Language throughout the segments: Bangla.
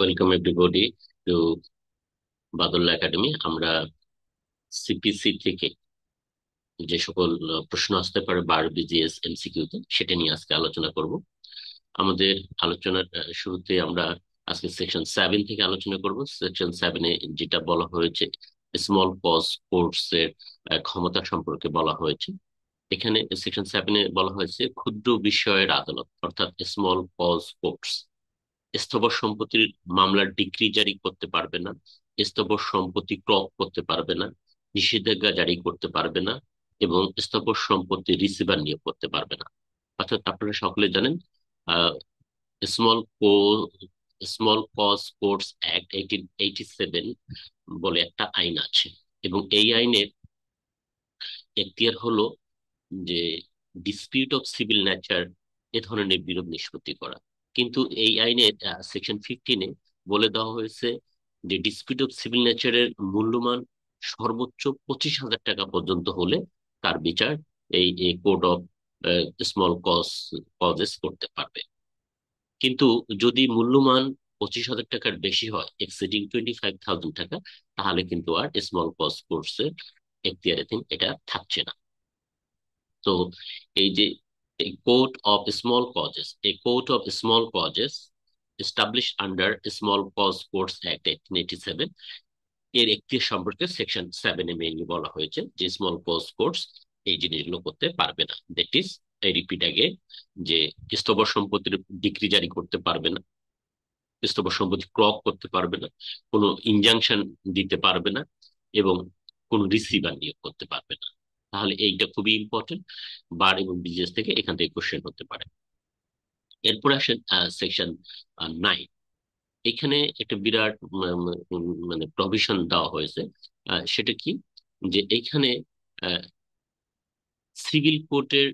ওয়েলকাম এভরিবডি টু বাদল একাডেমি। আমরা সিপিসি থেকে যে সকল প্রশ্ন আসতে পারে 12 বিজিএস এমসিকিউ তে সেটা নিয়ে আজকে আলোচনা করব। আমাদের আলোচনার শুরুতে আমরা আজকে সেকশন 7 থেকে আলোচনা করব। সেকশন 7-এ যেটা বলা হয়েছে স্মল পজ কোর্টস এর ক্ষমতা সম্পর্কে বলা হয়েছে। এখানে সেকশন 7-এ বলা হয়েছে ক্ষুদ্র বিষয়ের আদালত অর্থাৎ স্মল পজ কোর্টস স্থাবর সম্পত্তির মামলার ডিক্রি জারি করতে পারবে না, স্থাবর সম্পত্তি ক্রয় করতে পারবে না, নিষেধাজ্ঞা জারি করতে পারবে না এবং স্থাবর সম্পত্তি রিসিভার নিয়োগ করতে পারবে না। অর্থাৎ আপনারা সকলে জানেন ah small small cause courts act 1887 বলে একটা আইন আছে এবং এই আইনের এখতিয়ার হলো যে ডিসপিউট অফ সিভিল নেচার এ ধরনের বিরোধ নিষ্পত্তি করা। কিন্তু এই আইনের সেকশন 15-এ বলে দেওয়া হয়েছে যে ডিসপিউট অফ সিভিল নেচারের মূল্যমান সর্বোচ্চ 25,000 টাকা পর্যন্ত হলে তার বিচার এই কোর্ট অফ স্মল কজেস করতে পারবে। কিন্তু যদি মূল্যমান 25,000 টাকার বেশি হয়, এক্সিডিং 25,000 টাকা, তাহলে কিন্তু আর স্মল কজ কোর্টসের এখতিয়ারাধীন এটা থাকছে না। তো এই যে এই কোর্ট অফ স্মল কজেস, এই court of small causes establish under small cause courts act 1887 এর একটি সম্পর্কে সেকশন 7-এ মেইনলি বলা হয়েছে যে স্মল কজ কোর্টস এই জিনিসগুলো করতে পারবে না। দ্যাট ইজ, এই রিপিট আগে, যে স্থাবর সম্পত্তির ডিক্রি জারি করতে পারবে না, স্থাবর সম্পত্তি ক্রয় করতে পারবে না, কোনো ইনজাংশন দিতে পারবে না এবং কোন রিসিভার নিয়োগ করতে পারবে না। তাহলে এইটা খুবই ইম্পর্টেন্ট, বার এবং বিজনেস থেকে এখান থেকে কোশ্চেন হতে পারে। এরপর আসেন সেকশন 9। এখানে একটা বিরাট মানে প্রভিশন দেওয়া হয়েছে। সেটা কি, যে এইখানে সিভিল কোর্টের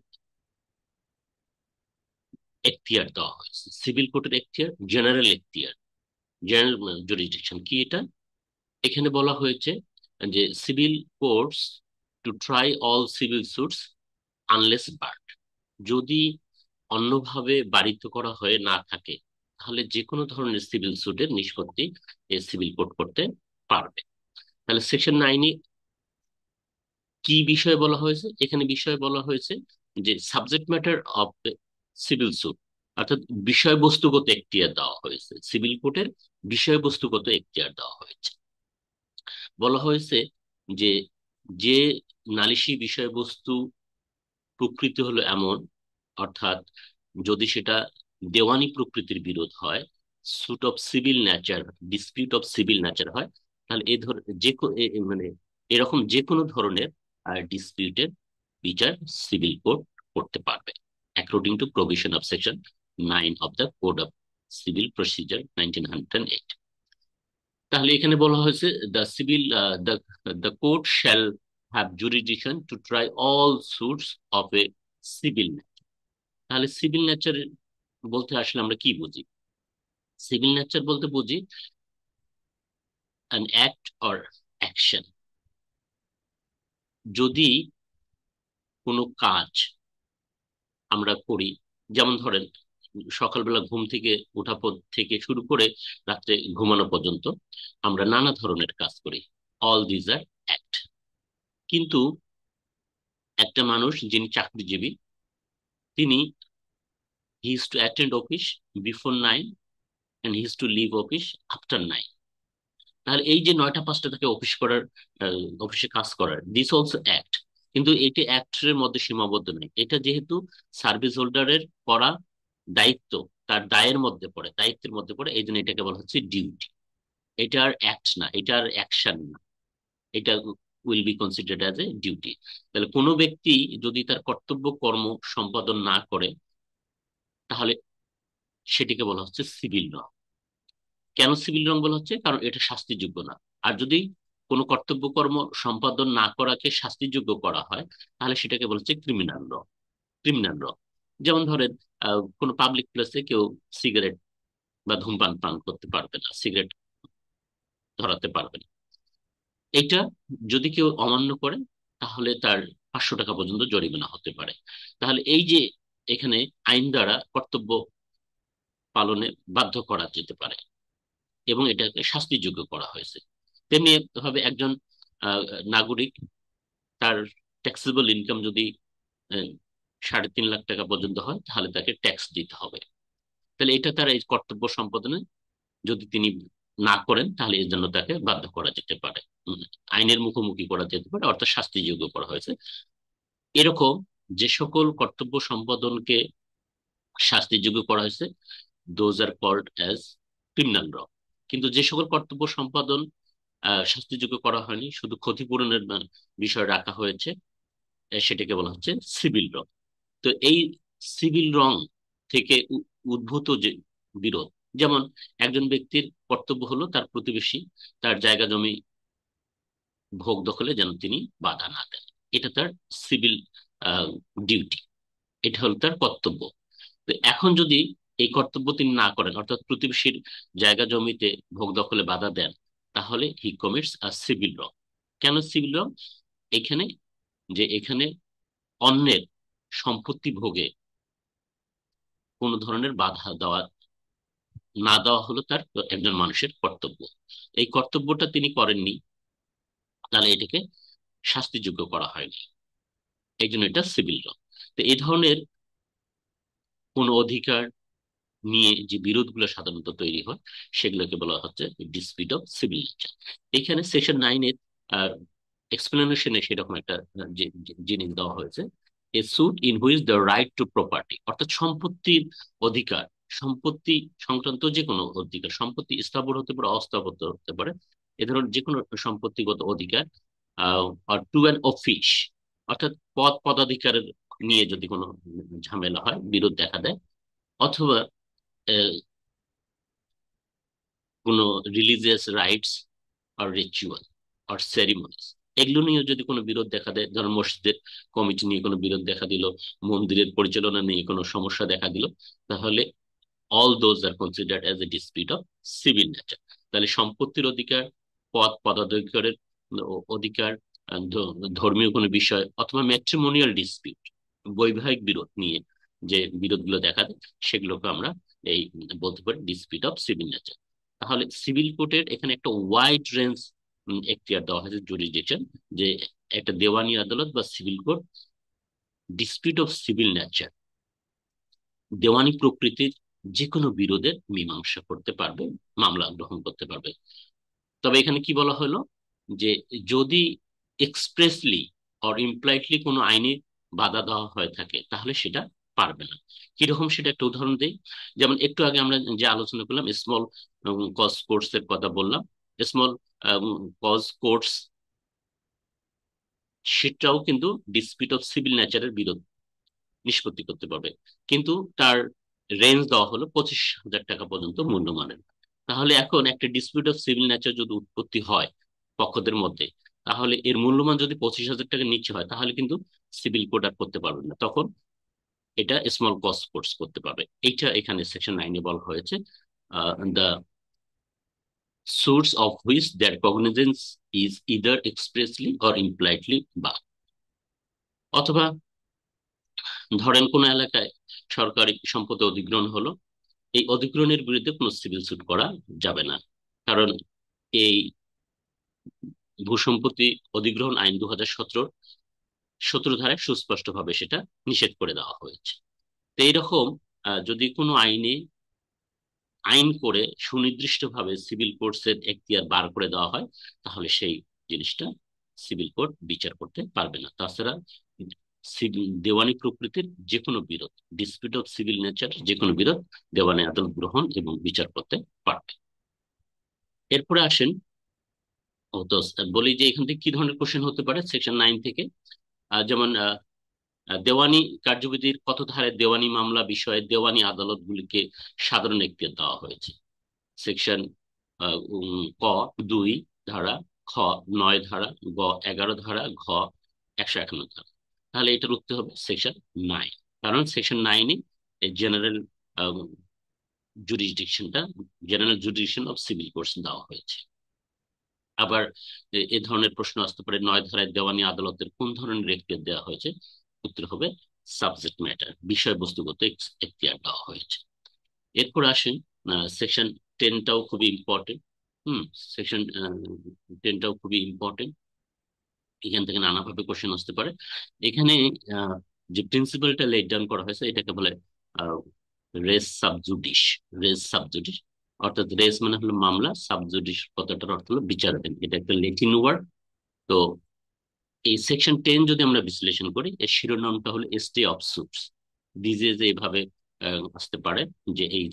এখতিয়ার দেওয়া হয়েছে। সিভিল কোর্টের এখতিয়ার জেনারেল এখতিয়ার, জেনারেল জুরিসডিকশন কি এটা? এখানে বলা হয়েছে যে civil courts to try all civil suits unless barred, যদি অন্যভাবে বারিত করা হয়ে না থাকে তাহলে যে কোনো ধরনের সিভিল সুটের নিষ্পত্তি সিভিল কোর্ট করতে পারবে। তাহলে সেকশন 9-এ কি বিষয়ে বলা হয়েছে? এখানে বিষয়ে বলা হয়েছে যে subject matter of civil suit, অর্থাৎ বিষয়বস্তুগত এখতিয়ার দেওয়া হয়েছে। সিভিল কোর্টের বিষয়বস্তুগত এখতিয়ার দেওয়া হয়েছে। বলা হয়েছে যে যে নালিশি বিষয়বস্তু প্রকৃতি হলো এমন, অর্থাৎ যদি সেটা দেওয়ানি প্রকৃতির বিরোধ হয়, suit of civil nature, dispute of civil nature হয়, তাহলে এ ধর যে মানে এরকম যে কোনো ধরনের ডিসপিউটের বিচার সিভিল কোর্ট করতে পারবে, according to provision of section 9 of the code of civil procedure 1908। তাহলে এখানে বলা হয়েছে the civil the the court shall have jurisdiction two try all suits of A civil. তাহলে সিভিল নেচার বলতে আসলে আমরা কি বুঝি? সিভিল নেচার বলতে বুঝি অ্যান অ্যাক্ট অর অ্যাকশন। যদি কোনো কাজ আমরা করি, যেমন ধরেন সকালবেলা ঘুম থেকে ওঠা থেকে শুরু করে রাত্রে ঘুমানো পর্যন্ত আমরা নানা ধরনের কাজ করি, অল দিজ আর অ্যাক্ট। কিন্তু একটা মানুষ যিনি চাকরিজীবী, তিনি he is to attend office before 9 and he is to leave office after 9। তাহলে এই যে 9টা 5টা থেকে অফিস করার, অফিসে কাজ করার, দিস অলসো অ্যাক্ট। কিন্তু এটি অ্যাক্টের মধ্যে সীমাবদ্ধ নয়, এটা যেহেতু সার্ভিস হোল্ডারের করা দায়িত্ব, তার দায়ের মধ্যে পড়ে, দায়িত্বের মধ্যে পড়ে, এই জন্য এটাকে বলা হচ্ছে ডিউটি। এটা আর অ্যাক্ট না, এটা আর অ্যাকশন না, এটা will be considered as a duty. তাহলে কোনো ব্যক্তি যদি তার কর্তব্য কর্ম সম্পাদন না করে তাহলে সেটিকে বলা হচ্ছে সিভিল ল। কেন সিভিল রং বলা হচ্ছে? কারণ এটা শাস্তিযোগ্য না। আর যদি কোনো কর্তব্য কর্ম সম্পাদন না করাকে শাস্তিযোগ্য করা হয় তাহলে সেটাকে বলা হচ্ছে ক্রিমিনাল ল। ক্রিমিনাল ল, যেমন ধরেন কোনো পাবলিক প্লেসে কেউ সিগারেট বা ধূমপান পান করতে পারবে না, সিগারেট ধরাতে পারবে না। এটা যদি কেউ অমান্য করে তাহলে তার 500 টাকা পর্যন্ত জরিমানা হতে পারে। তাহলে এই যে এখানে আইন দ্বারা কর্তব্য পালনে বাধ্য করা যেতে পারে। এবং এটাকে শাস্তিযোগ্য করা হয়েছে। তেমনি ভাবে একজন আহ, নাগরিক, তার ট্যাক্সেবল ইনকাম যদি আহ, 3.5 লাখ টাকা পর্যন্ত হয়, তাহলে তাকে ট্যাক্স দিতে হবে। তাহলে এটা তার এই কর্তব্য সম্পাদনে যদি তিনি না করেন, তাহলে এর জন্য তাকে বাধ্য করা যেতে পারে, আইনের মুখোমুখি করা যেতে পারে, অর্থাৎ শাস্তিযোগ্য করা হয়েছে। এরকম যে সকল কর্তব্য সম্পাদনকে শাস্তিযোগ্য করা হয়েছে, those are called as criminal law. কিন্তু যে সকল কর্তব্য সম্পাদন শাস্তিযোগ্য করা হয়নি, শুধু ক্ষতিপূরণের বিষয় রাখা হয়েছে, সেটাকে বলা হচ্ছে সিভিল ল। তো এই সিভিল রং থেকে উদ্ভূত যে বিরোধ, যেমন একজন ব্যক্তির কর্তব্য হলো তার প্রতিবেশী তার জায়গা জমি ভোগ দখলে যেন তিনি বাধা না দেন, এটা তার সিভিল ডিউটি, এটা হলো তার কর্তব্য। তো এখন যদি এই কর্তব্য তিনি না করেন, অর্থাৎ প্রতিবেশীর জায়গা জমিতে ভোগ দখলে বাধা দেন, তাহলে হি কমিটস আ সিভিল রং। কেন সিভিল রং? এখানে এখানে অন্যের সম্পত্তি ভোগে কোনো ধরনের বাধা দেওয়া না দেওয়া হলো তার একজন মানুষের কর্তব্য। এই কর্তব্যটা তিনি করেননি, তাহলে এটাকে শাস্তিযোগ্য করা হয়নি, এই জন্য এটা সিভিল ল। তো এই ধরনের কোন অধিকার নিয়ে যে বিরোধগুলো সাধারণত তৈরি হয়, সেগুলোকে বলা হচ্ছে ডিসপিউট অফ সিভিল নেচার। এখানে সেকশন 9-এর এক্সপ্লেনেশনে সেরকম একটা জিনিস দেওয়া হয়েছে, a suit in which the right to property, অর্থাৎ সম্পত্তির অধিকার, সম্পত্তি সংক্রান্ত যে কোনো অধিকার, সম্পত্তি স্থাবর হতে পারে, অস্থাবর হতে পারে, এ ধরনের যে কোনো সম্পত্তিগত অধিকার, টু অ্যান অফিস, অর্থাৎ পদ পদাধিকারের নিয়ে যদি কোনো ঝামেলা হয়, বিরোধ দেখা দেয়, অথবা আহ, কোনো রিলিজিয়াস রাইটস আর রিচুয়াল আর সেরিমনিস, এগুলো নিয়ে যদি কোনো বিরোধ দেখা দেয়, ধরুন মসজিদের কমিটি নিয়ে কোনো বিরোধ দেখা দিল, মন্দিরের পরিচালনা নিয়ে কোনো সমস্যা দেখা দিল, তাহলে all those are considered as a dispute of civil nature. তাহলে সম্পত্তির অধিকার, পদ পদাধিকারের অধিকার, ধর্মীয় কোনো বিষয়, অথবা ম্যাট্রিমোনিয়াল ডিসপিউট, বৈবাহিক বিরোধ নিয়ে যে বিরোধগুলো দেখা দেয়, সেগুলোকে আমরা এই বলতে পারি ডিসপিউট অফ সিভিল নেচার। তাহলে সিভিল কোর্টের এখানে একটা ওয়াইড রেঞ্জ এখতিয়ার দেওয়া হয়েছে, জুরিসডিকশন, যে একটা দেওয়ানি আদালত বা civil court dispute of civil nature, দেওয়ানি প্রকৃতির যে কোনো বিরোধের মীমাংসা করতে পারবে, মামলা গ্রহণ করতে পারবে। তবে এখানে কি বলা হলো, যে যদি এক্সপ্রেসলি অর ইমপ্লাইডলি কোনো আইনে বাধা দেওয়া হয়ে থাকে, তাহলে সেটা পারবে না। কিরকম সেটা একটা উদাহরণ দেই। যেমন একটু আগে আমরা যে আলোচনা করলাম স্মল কজ কোর্টস এর কথা বললাম, স্মল কজ কোর্টস, সেটাও কিন্তু ডিসপিউট অফ সিভিল নেচারের বিরোধ নিষ্পত্তি করতে পারবে, কিন্তু তার রেঞ্জ দেওয়া হলো 25,000 টাকা পর্যন্ত মূল্যমানের। তাহলে এখন একটা ডিসপিউট অফ সিভিল নেচার যদি উৎপত্তি হয় পক্ষদের মধ্যে, তাহলে এর মূল্যমান যদি 25,000 টাকার নিচে হয়, তাহলে কিন্তু সিভিল কোর্ট আর করতে পারবে না, তখন এটা স্মল কজ কোর্টস করতে পারবে। এইটা এখানে সেকশন 9-এ বলা হয়েছে, the source of which their cognizance is either expressly or impliedly বা, অথবা ধরেন কোন এলাকায় সরকারি সম্পত্তি অধিগ্রহণ হলো, এই অধিগ্রহণের বিরুদ্ধে কোনো সিভিল সুট করা যাবে না, কারণ এই ভূসম্পত্তি অধিগ্রহণ আইন 2017 ধারায় সুস্পষ্টভাবে সেটা নিষেধ করে দেওয়া হয়েছে। তো এইরকম যদি কোনো আইন করে সুনির্দিষ্টভাবে সিভিল কোর্টসের এখতিয়ার বার করে দেওয়া হয়, তাহলে সেই জিনিসটা সিভিল কোর্ট বিচার করতে পারবে না। তাছাড়া সিভিল দেওয়ানি প্রকৃতির যে কোনো বিরোধ, ডিসপিউট অফ সিভিল নেচার যে কোনো বিরোধ, দেওয়ানি আদালত গ্রহণ এবং বিচার করতে পারবে। এরপরে আসেন, ও তো বলি যে এখান থেকে কি ধরনের কোশ্চেন হতে পারে সেকশন 9 থেকে। যেমন দেওয়ানি কার্যবিধির কত ধারায় দেওয়ানি মামলা বিষয়ে দেওয়ানি আদালতগুলিকে সাধারণ এখতিয়ার দেওয়া হয়েছে? সেকশন ক 2 ধারা, খ 9 ধারা, গ 11 ধারা, ঘ 151 ধারা। তাহলে এটার উত্তর হবে সেকশন 9, কারণ সেকশন 9-এ জেনারেল জুরিসডিকশনটা, general jurisdiction of civil courts দেওয়া হয়েছে। আবার এ ধরনের প্রশ্ন আসতে পারে, 9 ধারায় দেওয়ানি আদালতের কোন ধরনের এখতিয়ার দেওয়া হয়েছে? উত্তর হবে সাবজেক্ট ম্যাটার, বিষয়বস্তুগত এখতিয়ার দেওয়া হয়েছে। এরপর আসেন 10টাও খুবই ইম্পর্টেন্ট। সেকশন 10টাও খুবই ইম্পর্টেন্ট। এখান থেকে নানাভাবে কোশ্চেন আসতে পারে। এখানে আহ, যে প্রিন্সিপালটা লেট ডাউন করা হয়েছে এটাকে বলে রেস সাবজুডিস। রেস সাবজুডিস অর্থাৎ রেস মানে হলো মামলা, সাবজুডিস কথাটার অর্থ হলো বিচারাধীন, এটা একটা ল্যাটিন ওয়ার্ড। তো এই সেকশন 10 যদি আমরা বিশ্লেষণ করি, এর শিরোনামটা হলো স্টে অফ সুটস। ডিজিএস এইভাবে আসতে পারে যে এই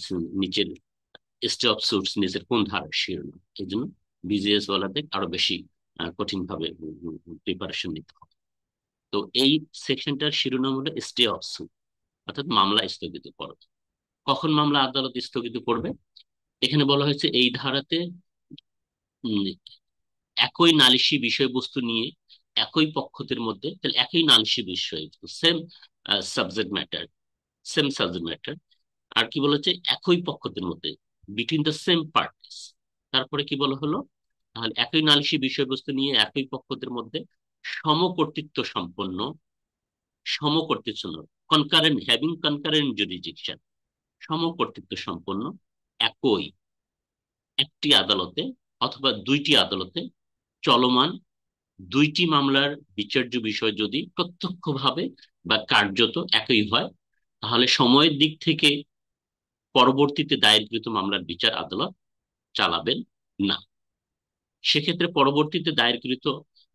নিচের স্টে অফ সুটস নিচের কোন ধারার শিরোনাম, এই জন্য বিজিএস ওয়ালাতে আরো বেশি কঠিন ভাবে প্রিপারেশন নিতে হবে। তো এই সেকশনটার শিরোনাম হলো স্টে অফ সুট, অর্থাৎ মামলা স্থগিত করো। কখন মামলা আদালত স্থগিত করবে? এখানে বলা হয়েছে এই ধারাতে উম, একই নালিশি বিষয়বস্তু নিয়ে একই পক্ষদের মধ্যে, তাহলে একই নালিশি বিষয়, same subject matter, same subject matter. আর কি বলেছে, একই পক্ষদের মধ্যে, বিটুইন দ্য সেম পার্টিস। তারপরে কি বলা হলো, তাহলে একই নালিশি বিষয়বস্তু নিয়ে একই পক্ষদের মধ্যে সমকর্তৃত্ব সম্পন্ন, সমকর্তৃত্ব কনকারেন্ট, হ্যাভিং কনকারেন্ট জুরিডিকশন, সমকর্তৃত্ব সম্পন্ন একই একটি আদালতে অথবা দুইটি আদালতে চলমান দুইটি মামলার বিচার্য বিষয় যদি প্রত্যক্ষভাবে বা কার্যত একই হয়, তাহলে সময়ের দিক থেকে পরবর্তীতে দায়েরকৃত মামলার বিচার আদালত চালাবেন না। সেক্ষেত্রে পরবর্তীতে দায়েরকৃত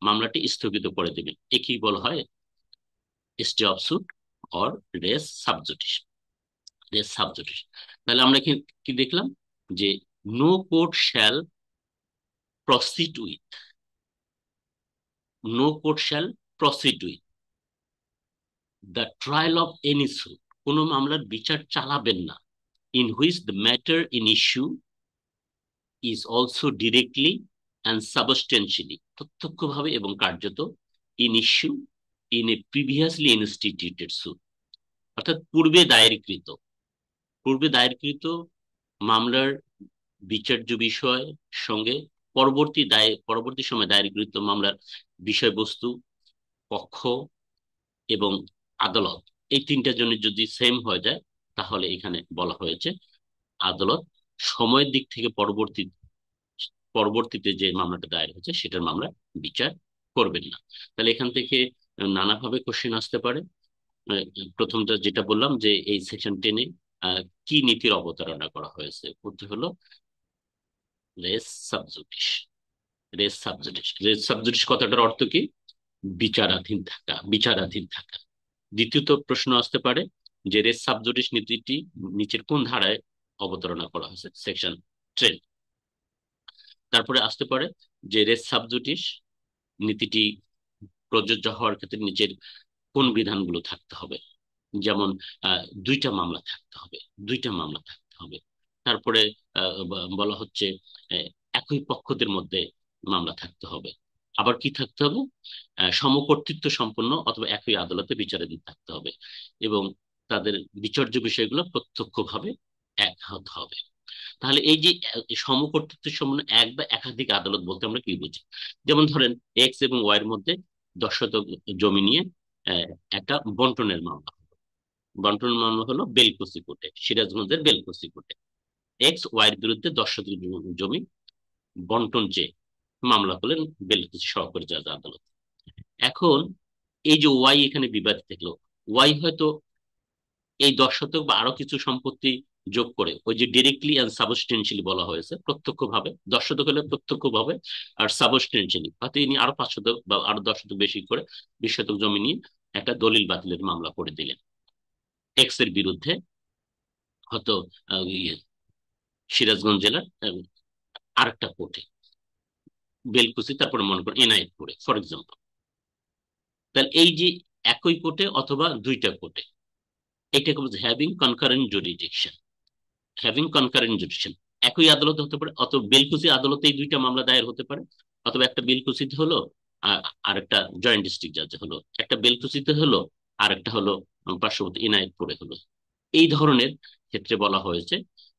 মামলাটি স্থগিত করে দেবেন। একেই বলা হয় stay of suit or res sub judice. Res sub judice. তাহলে আমরা কি কি দেখলাম, যে no court shall proceed with, no court shall proceed with the trial of any suit, কোন মামলার বিচার চালাবেন না, in which the matter in issue is also directly and substantially, প্রত্যক্ষভাবে এবং কার্যত, in issue in a previously instituted suit, অর্থাৎ পূর্বে দায়েরকৃত মামলার বিচার্য বিষয় সঙ্গে পরবর্তী সময় দায়েরকৃত মামলার বিষয়বস্তু, পক্ষ এবং আদালত, এই তিনটার জন্য যদি সেম হয়ে যায়, তাহলে এখানে বলা হয়েছে আদালত সময়ের দিক থেকে পরবর্তীতে যে মামলাটা দায়ের হয়েছে সেটার মামলা বিচার করবেন না। তাহলে এখান থেকে নানাভাবে কোশ্চেন আসতে পারে। আহ, প্রথমটা যেটা বললাম যে এই সেকশন 10-এ কি নীতির অবতারণা করা হয়েছে, উত্তর হলো রেস সাবজুডিস। রেস সাবজুডিস কথাটার অর্থ কি? বিচারাধীন থাকা, বিচারাধীন থাকা। দ্বিতীয়ত প্রশ্ন আসতে পারে যে রেস সাবজুডিস নীতিটি নিচের কোন ধারায় অবতারণা করা হয়েছে, সেকশন 10। তারপরে আসতে পারে যে রেস সাবজুডিস নীতিটি প্রযোজ্য হওয়ার ক্ষেত্রে নিচের কোন বিধানগুলো থাকতে হবে, যেমন দুইটা মামলা থাকতে হবে, দুইটা মামলা থাকতে হবে। তারপরে বলা হচ্ছে একই পক্ষদের মধ্যে মামলা থাকতে হবে। আবার কি থাকতে হবে, সমকর্তৃত্ব সম্পন্ন অথবা একই আদালতে বিচারাধীন থাকতে হবে, এবং তাদের বিচার্য বিষয়গুলো প্রত্যক্ষভাবে এক হতে হবে। তাহলে এই যে সমকর্তৃত্ব সম্পন্ন এক বা একাধিক আদালত বলতে আমরা কি বুঝি, যেমন ধরেন এক্স এবং ওয়াই এর মধ্যে 10 শতক জমি নিয়ে আহ, একটা বন্টনের মামলা, বন্টন মামলা হলো বেলকুচি কোর্টে, সিরাজগঞ্জের বেলকুচি কোর্টে। এক্স ওয়াই এর বিরুদ্ধে 10 শতক জমি বন্টন চেয়ে মামলা করলেন বেলকুচি সহকারী জজ আদালত। এখন এই যে ওয়াই এখানে বিবাদ থাকলো, ওয়াই হয়তো এই 10 শতক বা আরো কিছু সম্পত্তি যোগ করে, ওই যে ডিরেক্টলি অ্যান্ড সাবস্টেন্সিয়ালি বলা হয়েছে, প্রত্যক্ষভাবে 10 শতক হলে প্রত্যক্ষভাবে, আর সাবস্টেন্সিয়ালি হয়তো ইনি আরো 5 শতক বা আরো 10 শতক বেশি করে 20 শতক জমি নিয়ে একটা দলিল বাতিলের মামলা করে দিলেন এক্স এর বিরুদ্ধে, হয়তো সিরাজগঞ্জ জেলার আরেকটা কোর্টে, বেলকুচি, তারপরে মনে করেন এনআইপুরে ফর এক্সাম্পল। তাহলে এই যে একই কোর্টে অথবা দুইটা কোর্টে, এটাকে বলছে having concurrent jurisdiction. Having concurrent judicial, একই আদালত হতে পারে, অথবা বেলকুচি আদালতে এই দুইটা মামলা দায়ের হতে পারে, অথবা একটা বেলকুচিতে হলো আর একটা জয়েন্ট ডিস্ট্রিক্ট জাজে হলো, একটা বেলকুচিতে হলো আর একটা হলো পার্শ্ববর্তী এনায়েতপুরে হলো। এই ধরনের ক্ষেত্রে বলা হয়েছে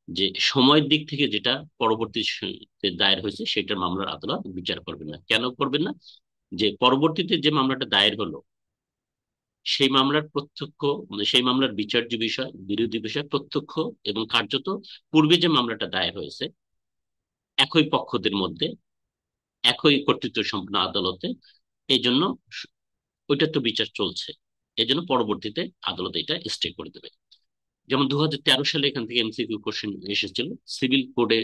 যে সময়ের দিক থেকে যেটা পরবর্তীতে দায়ের হয়েছে সেটার মামলার আদালত বিচার করবে না। কেন করবেন না? যে পরবর্তীতে যে মামলাটা দায়ের হলো সেই মামলার প্রত্যক্ষ, মানে সেই মামলার বিচার্য বিষয়, বিরোধী বিষয় প্রত্যক্ষ এবং কার্যত পূর্বে যে মামলাটা দায়ের হয়েছে একই পক্ষদের মধ্যে, একই কর্তৃত্ব সম্পন্ন আদালতে। এই জন্য ওইটা তো বিচার চলছে, এই জন্য পরবর্তীতে আদালত এটা স্টে করে দেবে। যেমন 2013 সালে এখান থেকে এমসিকিউ কোশ্চেন এসেছিল, সিভিল কোডে,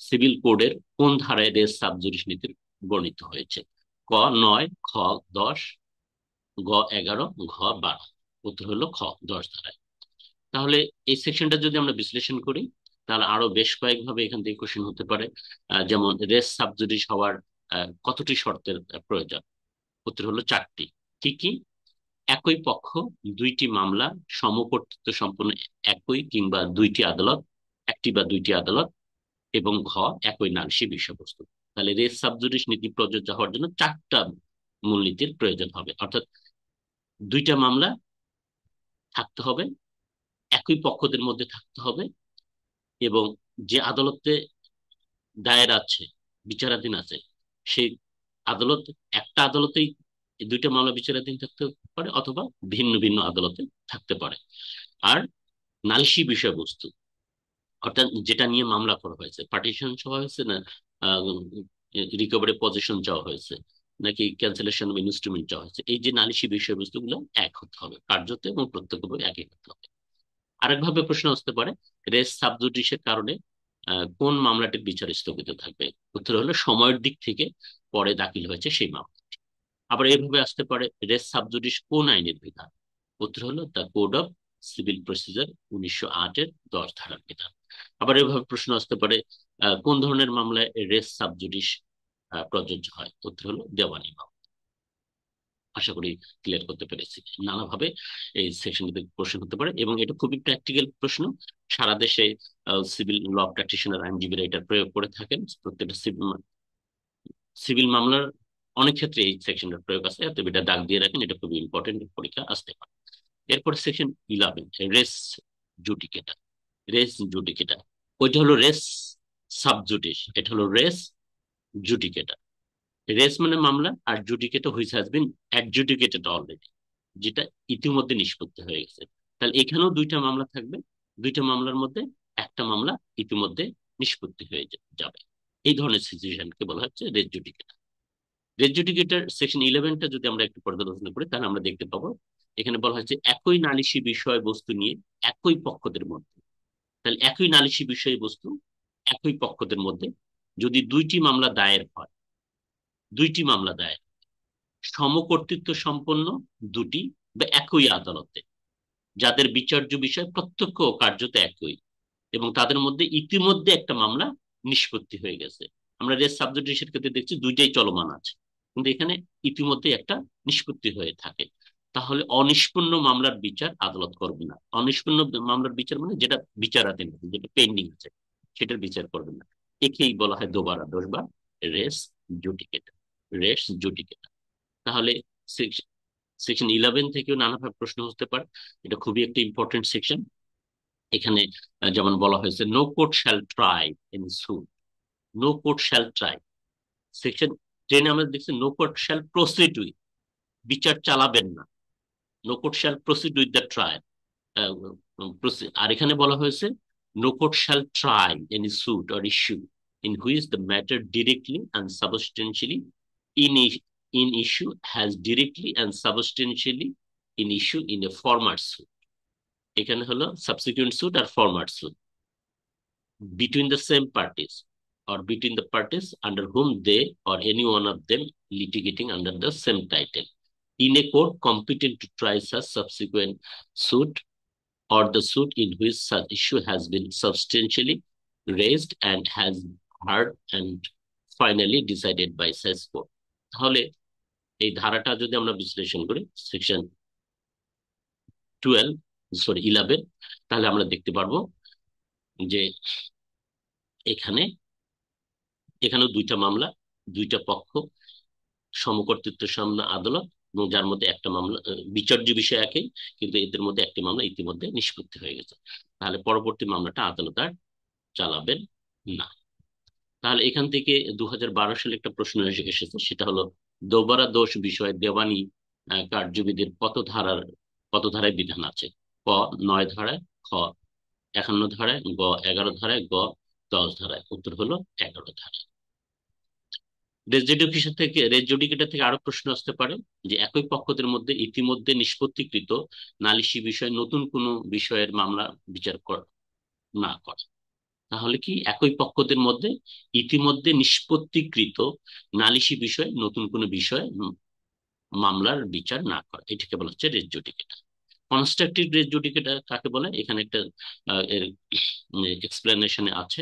সিভিল কোডের কোন ধারায় রেস সাবজুডিস নীতি বর্ণিত হয়েছে? ক 9, খ 10, গ 11, ঘ 12। উত্তর হলো খ 10 ধারায়। তাহলে এই সেকশনটা যদি আমরা বিশ্লেষণ করি, তাহলে আরো বেশ কয়েকভাবে এখান থেকে কোশ্চেন হতে পারে। যেমন রেস সাবজুডিস হওয়ার কতটি শর্তের প্রয়োজন? উত্তর হলো 4টি। কি কি? একই পক্ষ, দুইটি মামলা, সমকর্তৃত্ব সম্পন্ন একই কিংবা দুইটি আদালত, একটি বা দুইটি আদালত, এবং ঘ একই নালিশি বিষয়বস্তু। তাহলে রেস সাবজুডিস নীতি প্রযোজ্য হওয়ার জন্য 4টা মূলনীতির প্রয়োজন হবে, অর্থাৎ দুইটা মামলা থাকতে হবে, একই পক্ষদের মধ্যে থাকতে হবে, এবং যে আদালতে দায়ের আছে, বিচারাধীন আছে, সেই আদালত, একটা আদালতেই এই দুইটা মামলা বিচারাধীন থাকতে পারে, অথবা ভিন্ন ভিন্ন আদালতে থাকতে পারে। আর নালিশি বিষয়বস্তু, অর্থাৎ যেটা নিয়ে মামলা করা হয়েছে, পার্টিশন চাওয়া হয়েছে না, রিকভারি পজিশন চাওয়া হয়েছে, নাকি ক্যান্সেলেশন অফ ইনস্ট্রুমেন্ট চাওয়া হয়েছে, এই যে নালিশি বিষয়বস্তুগুলো এক হতে হবে, কার্যত এবং প্রত্যক্ষভাবে একই হতে হবে। আরেকভাবে প্রশ্ন আসতে পারে, রেস সাবজুডিসের কারণে কোন মামলাটির বিচার স্থগিত থাকবে? উত্তর হলো সময়ের দিক থেকে পরে দাখিল হয়েছে সেই মামলা। আবার এভাবে আসতে পারে, রেস সাবজুডিস কোন আইনের বিধান? উত্তর হলো the code of civil procedure, 1908-এর 10 ধারার বিধান। আবার এভাবে প্রশ্ন আসতে পারে, কোন ধরনের মামলায় রেস সাবজুডিস প্রযোজ্য হয়? উত্তর হলো দেওয়ানি মামলা। আশা করি ক্লিয়ার করতে পেরেছি। নানাভাবে এই সেকশনটিতে প্রশ্ন হতে পারে, এবং এটা খুবই প্র্যাকটিক্যাল প্রশ্ন। সারা দেশে সিভিল ল প্র্যাকটিশনার, আইনজীবীরা এটা প্রয়োগ করে থাকেন। প্রত্যেকটা সিভিল মামলার অনেক ক্ষেত্রে এই সেকশনটার প্রয়োগ আছে, অতএব এটা দাগ দিয়ে রাখেন, এটা খুবই ইম্পর্টেন্ট, পরীক্ষা আসতে পারে। এরপর সেকশন 11, রেস জুডিকেটা। রেস জুডিকেটা, ওইটা হলো রেস সাবজুডিস, এটা হলো রেস জুডিকেটা। রেস মানে মামলা, আর জুডিকেটা which has been adjudicated already, যেটা ইতিমধ্যে নিষ্পত্তি হয়ে গেছে। তাহলে এখানেও দুইটা মামলা থাকবে, দুইটা মামলার মধ্যে একটা মামলা ইতিমধ্যে নিষ্পত্তি হয়ে যাবে। এই ধরনের সিচুয়েশনকে বলা হচ্ছে রেস জুডিকেটা। রেস জুডিকেটার সেকশন 11টা যদি আমরা একটু পর্যালোচনা করি, তাহলে আমরা দেখতে পাবো এখানে বলা হয়েছে একই নালিশি বিষয়বস্তু নিয়ে একই পক্ষদের মধ্যে। তাহলে একই নালিশি বিষয়বস্তু একই পক্ষদের মধ্যে যদি দুইটি মামলা দায়ের হয়, দুইটি মামলা দায়ের সমকর্তৃত্ব সম্পন্ন দুটি বা একই আদালতে, যাদের বিচার্য বিষয় প্রত্যক্ষ ও কার্যত একই, এবং তাদের মধ্যে ইতিমধ্যে একটা মামলা নিষ্পত্তি হয়ে গেছে। আমরা রেস সাবজুডিসের ক্ষেত্রে দেখছি দুইটাই চলমান আছে, কিন্তু এখানে ইতিমধ্যে একটা নিষ্পত্তি হয়ে থাকে। তাহলে অনিষ্পন্ন মামলার বিচার আদালত করবে না। অনিষ্পন্ন মামলার বিচার মানে যেটা বিচারাধীন আছে, যেটা পেন্ডিং আছে, সেটার বিচার করবে না। একেই বলা হয় দোবারা দোষ বা রেস জুডিকেটা। রেস জুডিকেটা। তাহলে সেকশন 11 থেকেও নানাভাবে প্রশ্ন হতে পারে, এটা খুবই একটা ইম্পর্টেন্ট সেকশন। এখানে যেমন বলা হয়েছে, no court shall try any suit, no court shall try. Section 10 আমরা দেখছি no court shall proceed with, বিচার চালাবেন না, no court shall proceed with the trial. আর এখানে বলা হয়েছে, no court shall try any suit or issue in which the matter directly and substantially in in issue has directly and substantially in issue in a former suit। এখানে হলো সাবসিকুয়েন্ট সুট আর former suit, between the same parties or between the parties under whom they or any one of them litigating under the same title in a court competent to try such subsequent suit, or the suit in which such issue has been substantially raised and has heard and finally decided by such court। তাহলে এই ধারাটা যদি আমরা বিশ্লেষণ করি, সেকশন 11, তাহলে আমরা দেখতে পারবো যে এখানে, এখানেও দুইটা মামলা, দুইটা পক্ষ, সমকর্তৃত্ব সামনে আদালত, এবং যার মধ্যে একটা মামলা, বিচার্য বিষয় একই, কিন্তু এদের মধ্যে একটি মামলা ইতিমধ্যে নিষ্পত্তি হয়ে গেছে। তাহলে পরবর্তী মামলাটা আদালত আর চালাবেন না। তাহলে এখান থেকে 2012 সালে একটা প্রশ্ন এসেছে, সেটা হলো দোবারা দোষ বিষয়ে দেওয়ানি কার্যবিধির কত ধারায় বিধান আছে? ক 9 ধারায়, খ 51 ধারায়, গ 11 ধারায়, গ 10 ধারায়, উত্তর হলো 11 ধারায়। রেস জুডিকেটর থেকে আরো প্রশ্ন আসতে পারে যে একই পক্ষদের মধ্যে ইতিমধ্যে নিষ্পত্তিকৃত নালিশি বিষয়ে নতুন কোনো বিষয়ের মামলা বিচার না করে। তাহলে কি একই পক্ষদের মধ্যে ইতিমধ্যে নিষ্পত্তিকৃত নালিশি বিষয়ে নতুন কোনো বিষয় মামলার বিচার না করে, এটাকে বলা হচ্ছে রেস জুডিকেটা। কনস্ট্রাকটিভ রেস জুডিকেটা কাকে বলে, এখানে একটা এর এক্সপ্লেনেশনে আছে।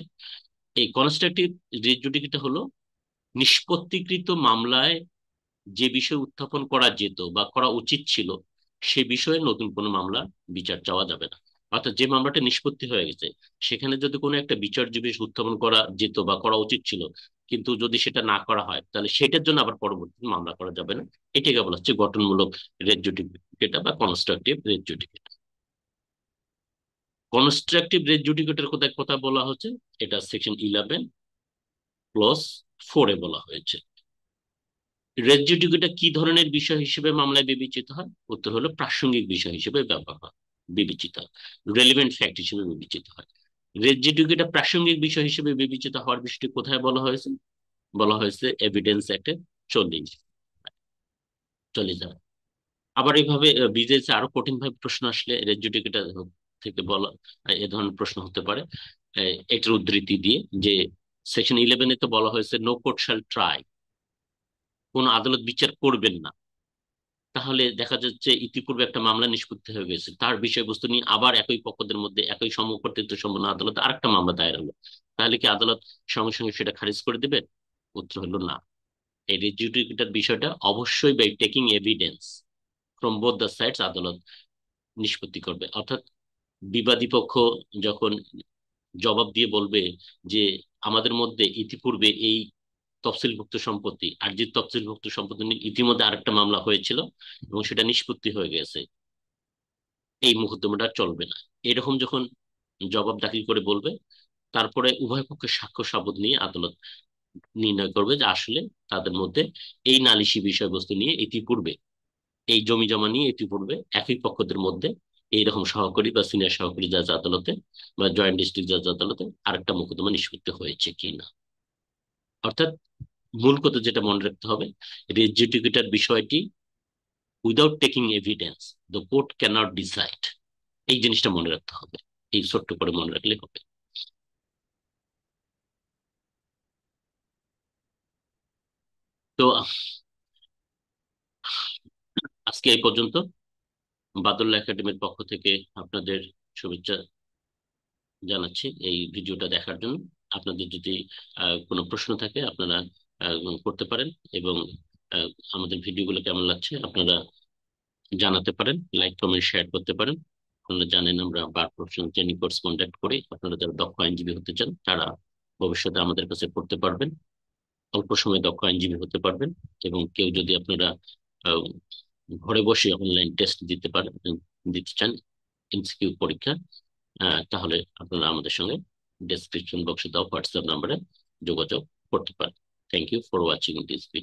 এই কনস্ট্রাকটিভ রেস জুডিকেটা হলো নিষ্পত্তিকৃত মামলায় যে বিষয় উত্থাপন করা যেত বা করা উচিত ছিল সে বিষয়ে নতুন কোনো মামলা বিচার চাওয়া যাবে না। অর্থাৎ যে মামলাটা নিষ্পত্তি হয়ে গেছে সেখানে যদি কোনো একটা বিচার্য বিষয় উত্থাপন করা যেত বা করা উচিত ছিল, কিন্তু যদি সেটা না করা হয় তাহলে সেটার জন্য আবার পরবর্তী মামলা করা যাবে না। এটাকে বলা হচ্ছে গঠনমূলক রেট জুডিকেটা বা কনস্ট্রাকটিভ রেট জুডিকেটা। কনস্ট্রাকটিভ রেট জুডিকেটার কোথায় কথা বলা হচ্ছে, এটা সেকশন 11 ক্লজ 4 বলা হয়েছে। রেস জুডিকেটা কি ধরনের বিষয় হিসেবে মামলায় বিবেচিত হয়, উত্তর হলো প্রাসঙ্গিক বিষয় হিসেবে বিবেচিত হয়, রেলিভেন্ট ফ্যাক্ট হিসেবে বিবেচিত হয়। রেস জুডিকেটা প্রাসঙ্গিক বিষয় হিসেবে বিবেচিত হওয়ার বিষয়টি কোথায় বলা হয়েছে, বলা হয়েছে এভিডেন্স অ্যাক্টে 40 40 আবার এইভাবে বিজেএস আরো কঠিন ভাবে প্রশ্ন আসলে রেস জুডিকেটা থেকে বলা এ ধরনের প্রশ্ন হতে পারে এটার উদ্ধৃতি দিয়ে, যে সেকশন 11 তো বলা হয়েছে নো কোর্ট শ্যাল ট্রাই, কোন আদালত বিচার করবেন না। তাহলে দেখা যাচ্ছে ইতিপূর্বে একটা মামলা নিষ্পত্তি হয়ে গেছে, তার বিষয়বস্তু নিয়ে আবার একই পক্ষদের মধ্যে একই সমকর্তৃত্ব সম্পন্ন আদালতে আরেকটা মামলা দায়ের হলো, তাহলে কি আদালত সঙ্গে সঙ্গে সেটা খারিজ করে দেবে? উত্তর হলো না। এই রিজুডিকেটার বিষয়টা অবশ্যই by taking evidence from both the sides আদালত নিষ্পত্তি করবে। অর্থাৎ বিবাদী পক্ষ যখন জবাব দিয়ে বলবে যে আমাদের মধ্যে ইতিপূর্বে এই তফসিলভুক্ত সম্পত্তি আর্জিত তফসিলভুক্ত সম্পত্তি নিয়ে ইতিমধ্যে আরেকটা মামলা হয়েছিল এবং সেটা নিষ্পত্তি হয়ে গেছে, এই মুকদ্দমাটা আর চলবে না, এরকম যখন জবাব দাখিল করে বলবে, তারপরে উভয় পক্ষের সাক্ষ্য সাবুত নিয়ে আদালত নির্ণয় করবে যে আসলে তাদের মধ্যে এই নালিশি বিষয়বস্তু নিয়ে ইতিপূর্বে, এই জমি জমা নিয়ে ইতিপূর্বে একই পক্ষদের মধ্যে এইরকম সহকারী বা সিনিয়র সহকারী জাজ আদালতে বা জয়েন্ট ডিস্ট্রিক্ট জাজ আদালতে আরেকটা মোকদ্দমা নিষ্পত্তি হয়েছে কিনা। অর্থাৎ মূল কথা যেটা মনে রাখতে হবে, রেস জুডিকেটার বিষয়টি without taking evidence the court cannot decide, এই জিনিসটা মনে রাখতে হবে, এই ছোট্ট করে মনে রাখলে হবে। তো আজকে এই পর্যন্ত। বাদুল্লাহ একাডেমির পক্ষ থেকে আপনাদের শুভেচ্ছা জানাচ্ছি এই ভিডিওটা দেখার জন্য। আপনাদের যদি কোনো প্রশ্ন থাকে আপনারা করতে পারেন, এবং আহ, আমাদের ভিডিওগুলো কেমন লাগছে আপনারা জানাতে পারেন, লাইক কমেন্ট শেয়ার করতে পারেন। আপনারা জানেন আমরা বার প্রফেশনাল ট্রেনিং কোর্স কন্ডাক্ট করি, আপনারা যারা দক্ষ আইনজীবী হতে চান তারা ভবিষ্যতে আমাদের কাছে পড়তে পারবেন, অল্প সময়ে দক্ষ আইনজীবী হতে পারবেন। এবং কেউ যদি আপনারা আহ, ঘরে বসে অনলাইন টেস্ট দিতে চান, এমসিকিউ পরীক্ষা, তাহলে আপনারা আমাদের সঙ্গে ডেসক্রিপশন বক্সে দেওয়া হোয়াটসঅ্যাপ নাম্বারে যোগাযোগ করতে পারেন। Thank you for watching this video.